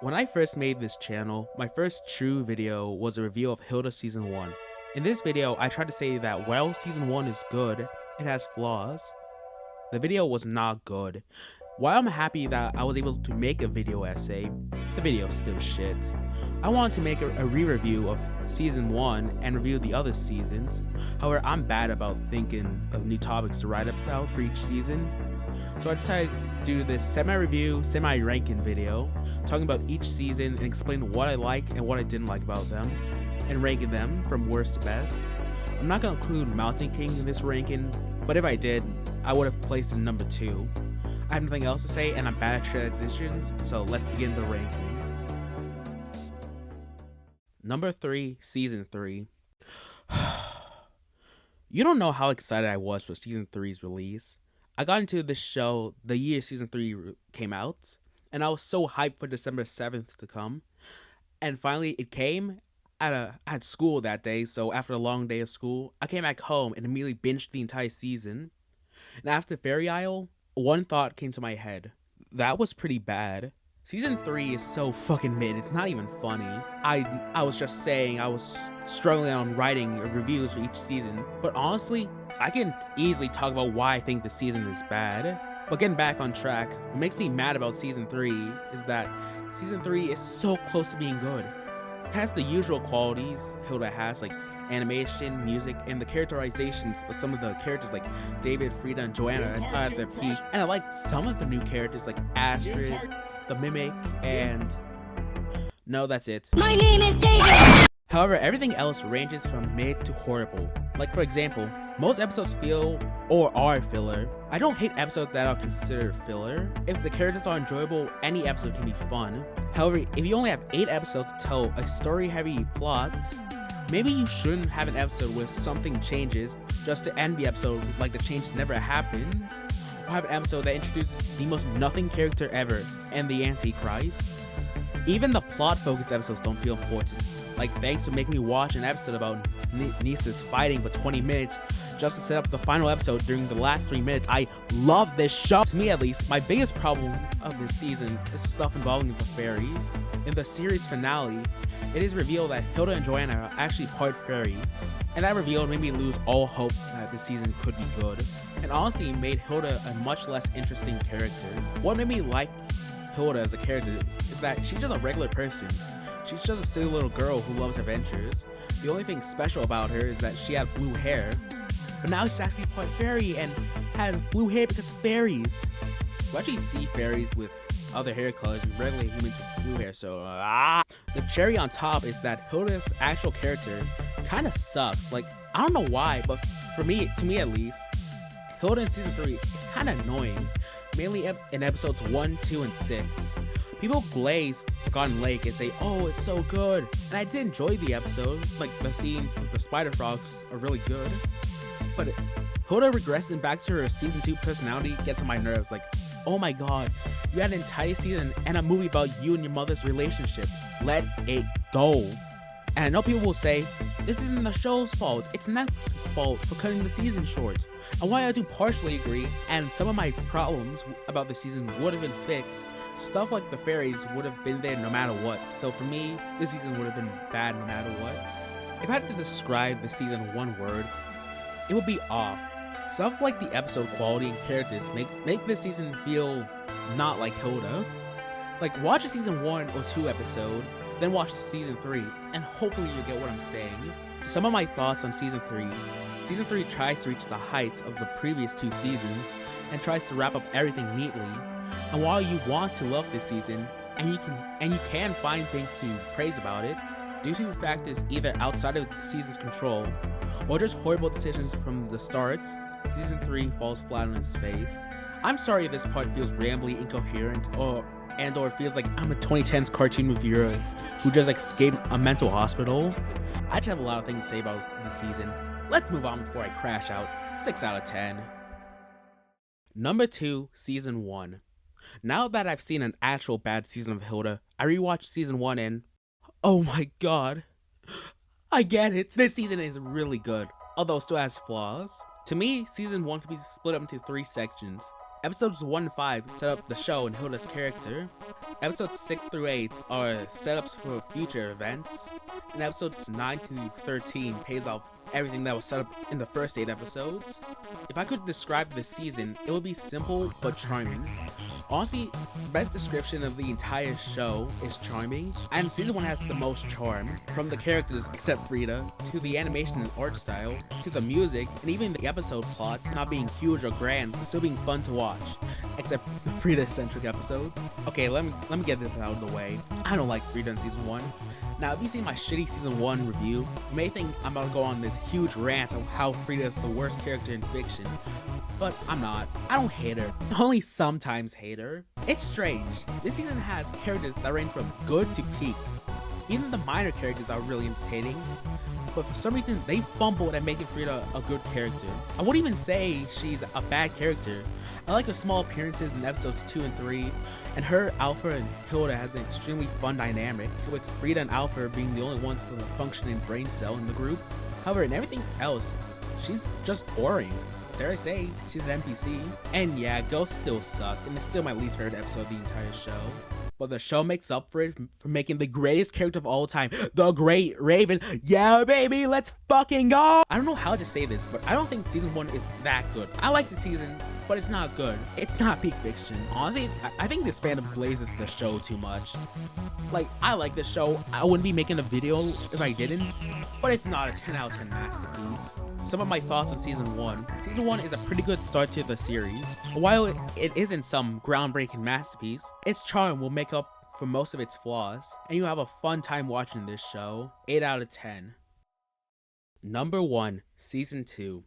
When I first made this channel, my first true video was a review of Hilda Season 1. In this video, I tried to say that while Season 1 is good, it has flaws. The video was not good. While I'm happy that I was able to make a video essay, the video is still shit. I wanted to make a re-review of Season 1 and review the other seasons. However, I'm bad about thinking of new topics to write about for each season. So I decided to do this semi-review, semi-ranking video, talking about each season and explain what I like and what I didn't like about them, and ranking them from worst to best. I'm not going to include Mountain King in this ranking, but if I did, I would have placed it number 2. I have nothing else to say and I'm bad at transitions, so let's begin the ranking. Number 3, Season 3. You don't know how excited I was for Season 3's release. I got into this show the year Season 3 came out, and I was so hyped for December 7th to come. And finally, it came. I had school that day, so after a long day of school, I came back home and immediately binged the entire season. And after Fairy Isle, one thought came to my head. That was pretty bad. Season 3 is so fucking mid, it's not even funny. I was just saying I was struggling on writing reviews for each season, but honestly, I can easily talk about why I think the season is bad. But getting back on track, what makes me mad about Season 3 is that Season 3 is so close to being good. It has the usual qualities Hilda has, like animation, music, and the characterizations of some of the characters like David, Frida, and Joanna are at their peak. And I like some of the new characters like Astrid, the Mimic, and... no, that's it. My name is David! However, everything else ranges from mid to horrible. Like for example, most episodes feel or are filler. I don't hate episodes that are considered filler. If the characters are enjoyable, any episode can be fun. However, if you only have 8 episodes to tell a story-heavy plot, maybe you shouldn't have an episode where something changes just to end the episode like the change never happened. Or have an episode that introduces the most nothing character ever and the Antichrist. Even the plot-focused episodes don't feel important. Like, thanks for making me watch an episode about nieces fighting for 20 minutes just to set up the final episode during the last 3 minutes. I love this show. To me, at least, my biggest problem of this season is stuff involving the fairies. In the series finale, it is revealed that Hilda and Joanna are actually part fairy, and that reveal made me lose all hope that this season could be good, and honestly made Hilda a much less interesting character. What made me like Hilda as a character is that she's just a regular person. She's just a silly little girl who loves adventures. The only thing special about her is that she had blue hair, but now she's actually part fairy and had blue hair because of fairies. You actually see fairies with other hair colors and regular humans with blue hair, so The cherry on top is that Hilda's actual character kind of sucks. Like, I don't know why, but to me at least, Hilda in Season 3 is kind of annoying. Mainly in episodes 1, 2, and 6. People glaze Forgotten Lake and say, oh, it's so good. And I did enjoy the episode. Like, the scenes with the spider frogs are really good. But Hilda regressing back to her Season 2 personality gets on my nerves. Like, oh my god, you had an entire season and a movie about you and your mother's relationship. Let it go. And I know people will say, this isn't the show's fault. It's Netflix's fault for cutting the season short. And while I do partially agree, and some of my problems about the season would have been fixed, stuff like the fairies would have been there no matter what. So for me, this season would have been bad no matter what. If I had to describe the season in one word, it would be off. Stuff like the episode quality and characters make this season feel not like Hilda. Like, watch a season 1 or 2 episode, then watch season 3, and hopefully you get what I'm saying. Some of my thoughts on season 3. Season 3 tries to reach the heights of the previous 2 seasons and tries to wrap up everything neatly. And while you want to love this season, and you can find things to praise about it, due to factors either outside of the season's control or just horrible decisions from the start, Season 3 falls flat on its face. I'm sorry if this part feels rambly, incoherent, or feels like I'm a 2010s cartoon reviewer who just escaped a mental hospital. I just have a lot of things to say about this season. Let's move on before I crash out. 6 out of 10. Number 2, Season 1. Now that I've seen an actual bad season of Hilda, I rewatched Season 1 and... oh my god. I get it. This season is really good, although it still has flaws. To me, Season 1 can be split up into 3 sections. Episodes 1 and 5 set up the show and Hilda's character. Episodes 6 through 8 are setups for future events, and episodes 9 to 13 pays off everything that was set up in the first 8 episodes. If I could describe this season, it would be simple but charming. Honestly, the best description of the entire show is charming, and season 1 has the most charm, from the characters except Frida, to the animation and art style, to the music, and even the episode plots not being huge or grand, but still being fun to watch. Except the Frida-centric episodes. Okay, let me get this out of the way. I don't like Frida in season 1. Now, if you see my shitty season 1 review, you may think I'm about to go on this huge rant of how Frida is the worst character in fiction. But I'm not. I don't hate her. I only sometimes hate her. It's strange. This season has characters that range from good to peak. Even the minor characters are really entertaining. But for some reason, they fumbled at making Frida a good character. I wouldn't even say she's a bad character. I like her small appearances in episodes 2 and 3, and her, Alpha, and Hilda has an extremely fun dynamic, with Frida and Alpha being the only ones with a functioning brain cell in the group. However, in everything else, she's just boring. Dare I say, she's an NPC. And yeah, Ghost still sucks, and it's still my least favorite episode of the entire show. But the show makes up for it for making the greatest character of all time, the Great Raven. Yeah, baby, let's fucking go! I don't know how to say this, but I don't think season 1 is that good. I like the season, but it's not good. It's not peak fiction. Honestly, I think this fandom glazes the show too much. Like, I like the show. I wouldn't be making a video if I didn't, but it's not a 10 out of 10 masterpiece. Some of my thoughts on season 1. Season 1 is a pretty good start to the series. While it isn't some groundbreaking masterpiece, its charm will make up for most of its flaws, and you have a fun time watching this show. 8 out of 10. Number 1, Season 2.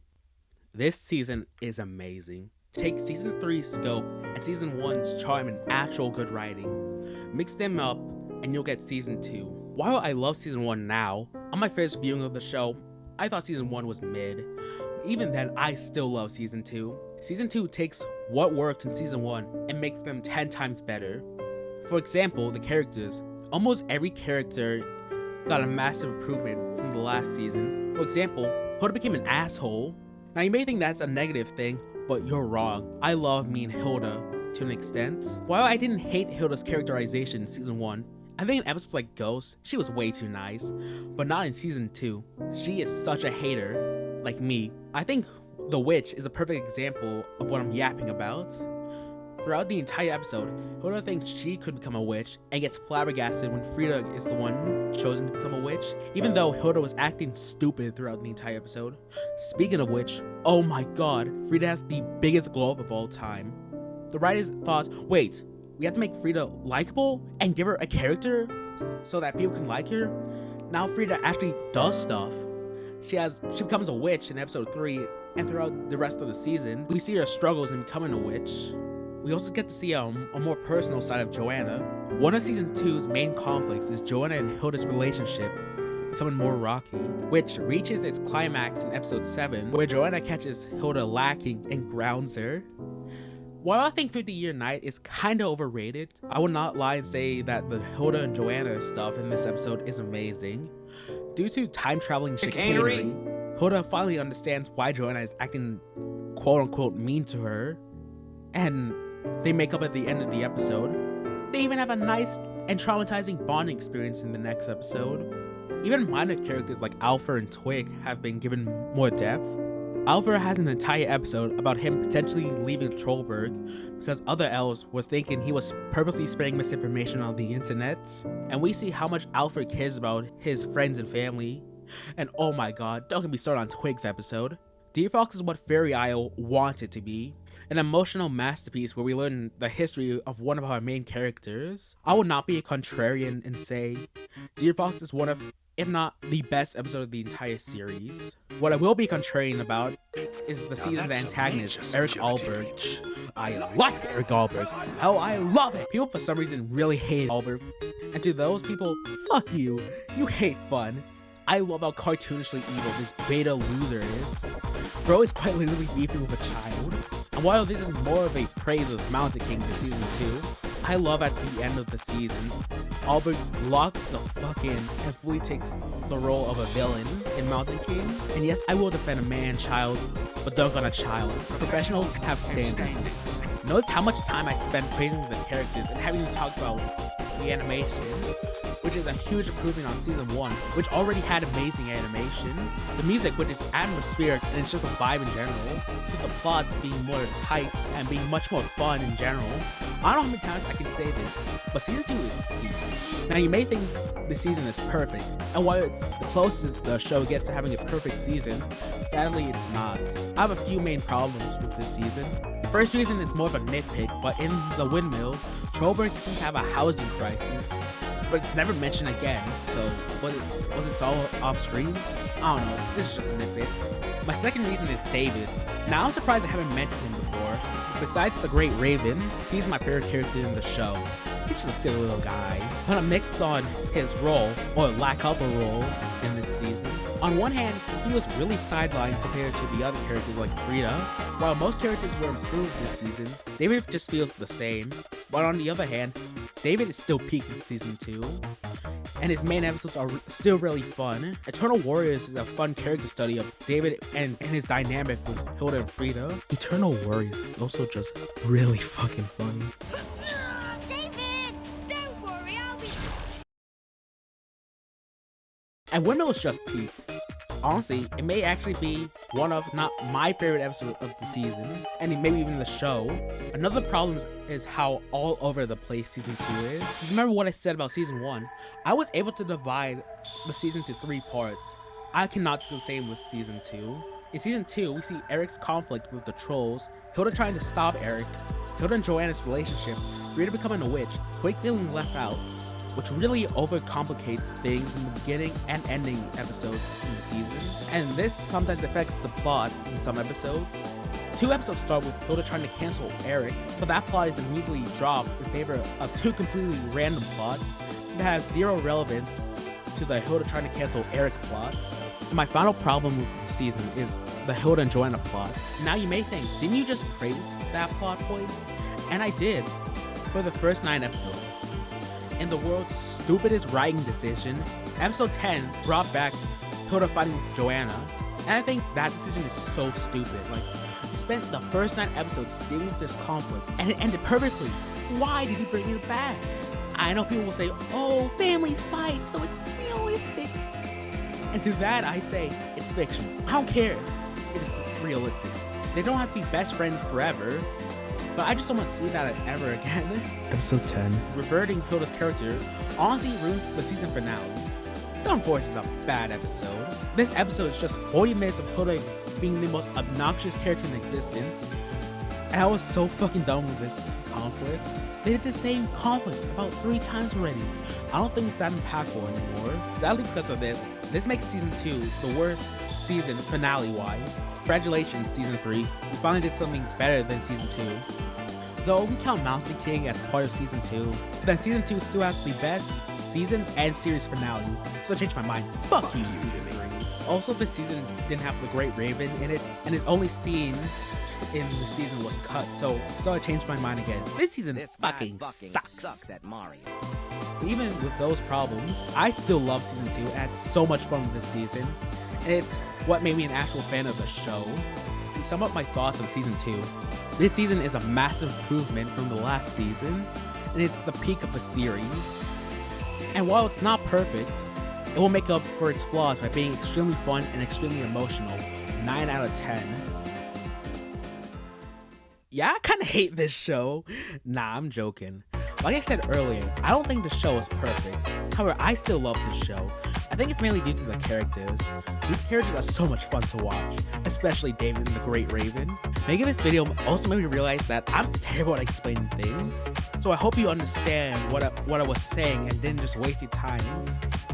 This season is amazing. Take season 3's scope and season 1's charm and actual good writing. Mix them up and you'll get season 2. While I love season 1 now, on my first viewing of the show, I thought season 1 was mid. Even then, I still love season 2. Season 2 takes what worked in season 1 and makes them 10 times better. For example, the characters. Almost every character got a massive improvement from the last season. For example, Hilda became an asshole. Now you may think that's a negative thing, but you're wrong. I love me and Hilda to an extent. While I didn't hate Hilda's characterization in season 1, I think in episodes like Ghost, she was way too nice, but not in season 2. She is such a hater, like me. I think the witch is a perfect example of what I'm yapping about. Throughout the entire episode, Hilda thinks she could become a witch and gets flabbergasted when Frida is the one chosen to become a witch, even though Hilda was acting stupid throughout the entire episode. Speaking of which, oh my god, Frida has the biggest glow up of all time. The writers thought, wait, we have to make Frida likable and give her a character so that people can like her? Now Frida actually does stuff. She becomes a witch in episode 3, and throughout the rest of the season, we see her struggles in becoming a witch. We also get to see a more personal side of Joanna. One of season 2's main conflicts is Joanna and Hilda's relationship becoming more rocky, which reaches its climax in episode 7, where Joanna catches Hilda lacking and grounds her. While I think 50-Year Night is kinda overrated, I will not lie and say that the Hilda and Joanna stuff in this episode is amazing. Due to time-traveling chicanery, Hilda finally understands why Joanna is acting quote-unquote mean to her, and they make up at the end of the episode. They even have a nice and traumatizing bonding experience in the next episode. Even minor characters like Alpha and Twig have been given more depth. Alpha has an entire episode about him potentially leaving Trollberg because other elves were thinking he was purposely spreading misinformation on the internet. And we see how much Alpha cares about his friends and family. And oh my god, don't get me started on Twig's episode. Toby Fox is what Fairy Isle wanted to be. An emotional masterpiece where we learn the history of one of our main characters. I would not be a contrarian and say Toby Fox is one of, if not the best episode of the entire series. What I will be contrarian about is the season's antagonist, Eric Alberg. I like Eric Alberg. Hell, I love it! People for some reason really hate Alberg. And to those people, fuck you. You hate fun. I love how cartoonishly evil this beta loser is. Bro is quite literally beefing with a child. And while this is more of a praise of Mountain King in season 2, I love at the end of the season, Albert locks the fuck in and fully takes the role of a villain in Mountain King. And yes, I will defend a man-child, but dunk on a child. Professionals have standards. Notice how much time I spent praising the characters and having to talk about the animation, which is a huge improvement on season 1, which already had amazing animation. The music, which is atmospheric and it's just a vibe in general, with the plots being more tight and being much more fun in general. I don't know how many times I can say this, but season 2 is peak. Now you may think the season is perfect, and while it's the closest the show gets to having a perfect season, sadly it's not. I have a few main problems with this season. The first reason is more of a nitpick, but in the windmill, Trollberg seems to have a housing crisis, but it's never mentioned again, so was it all off screen? I don't know, this is just a nitpick. My second reason is David. Now I'm surprised I haven't mentioned him before. Besides the Great Raven, he's my favorite character in the show. He's just a silly little guy. When I'm mixed on his role, or lack of a role, in this season, on one hand, he was really sidelined compared to the other characters like Frida. While most characters were improved this season, David just feels the same. But on the other hand, David is still peaking in season 2, and his main episodes are still really fun. Eternal Warriors is a fun character study of David and his dynamic with Hilda and Frida. Eternal Warriors is also just really fucking funny. David! Don't worry, I'll be... And Windmill is just peak. Honestly, it may actually be one of not my favorite episodes of the season, and maybe even the show. Another problem is how all over the place season 2 is. Remember what I said about season 1? I was able to divide the season to 3 parts. I cannot do the same with season 2. In season 2, we see Eric's conflict with the trolls, Hilda trying to stop Eric, Hilda and Joanna's relationship, Frida becoming a witch, Quake feeling left out, which really overcomplicates things in the beginning and ending episodes in the season. And this sometimes affects the plots in some episodes. 2 episodes start with Hilda trying to cancel Eric, but that plot is immediately dropped in favor of 2 completely random plots that have zero relevance to the Hilda trying to cancel Eric plots. And my final problem with the season is the Hilda and Joanna plot. Now you may think, didn't you just praise that plot point? And I did, for the first 9 episodes. In the world's stupidest writing decision, episode 10 brought back Hilda fighting with Joanna, and I think that decision is so stupid. Like, we spent the first 9 episodes dealing with this conflict, and it ended perfectly. Why did he bring it back? I know people will say, oh, families fight, so it's realistic. And to that I say, it's fiction. I don't care if it's realistic. They don't have to be best friends forever. But I just don't want to see that ever again. Episode 10. Reverting Hilda's character honestly ruins the season finale. Dawn Force is a bad episode. This episode is just 40 minutes of Hilda being the most obnoxious character in existence. And I was so fucking done with this conflict. They did the same conflict about 3 times already. I don't think it's that impactful anymore. Sadly, because of this makes season 2 the worst season finale-wise. Congratulations, season 3. You finally did something better than season 2. Though we count Mountain King as part of season 2, then season 2 still has the best season and series finale. So I changed my mind. Fuck you, season 3. Also, this season didn't have the Great Raven in it, and his only scene in the season was cut, so I changed my mind again. This season fucking sucks at Mario. But even with those problems, I still love season 2 and had so much fun with this season, and it's what made me an actual fan of the show. To sum up my thoughts on season 2, this season is a massive improvement from the last season, and it's the peak of the series. And while it's not perfect, it will make up for its flaws by being extremely fun and extremely emotional. 9 out of 10. Yeah, I kinda hate this show. Nah, I'm joking. Like I said earlier, I don't think the show is perfect. However, I still love this show. I think it's mainly due to the characters. These characters are so much fun to watch, especially David and the Great Raven. Making this video also made me realize that I'm terrible at explaining things. So I hope you understand what I was saying and didn't just waste your time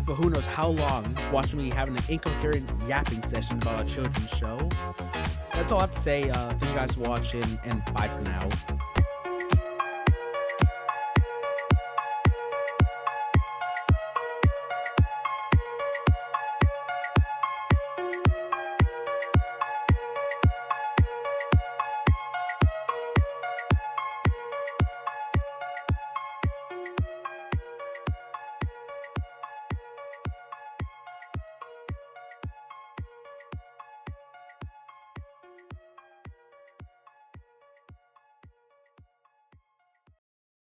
for who knows how long watching me having an incoherent yapping session about a children's show. That's all I have to say. Thank you guys for watching, and bye for now.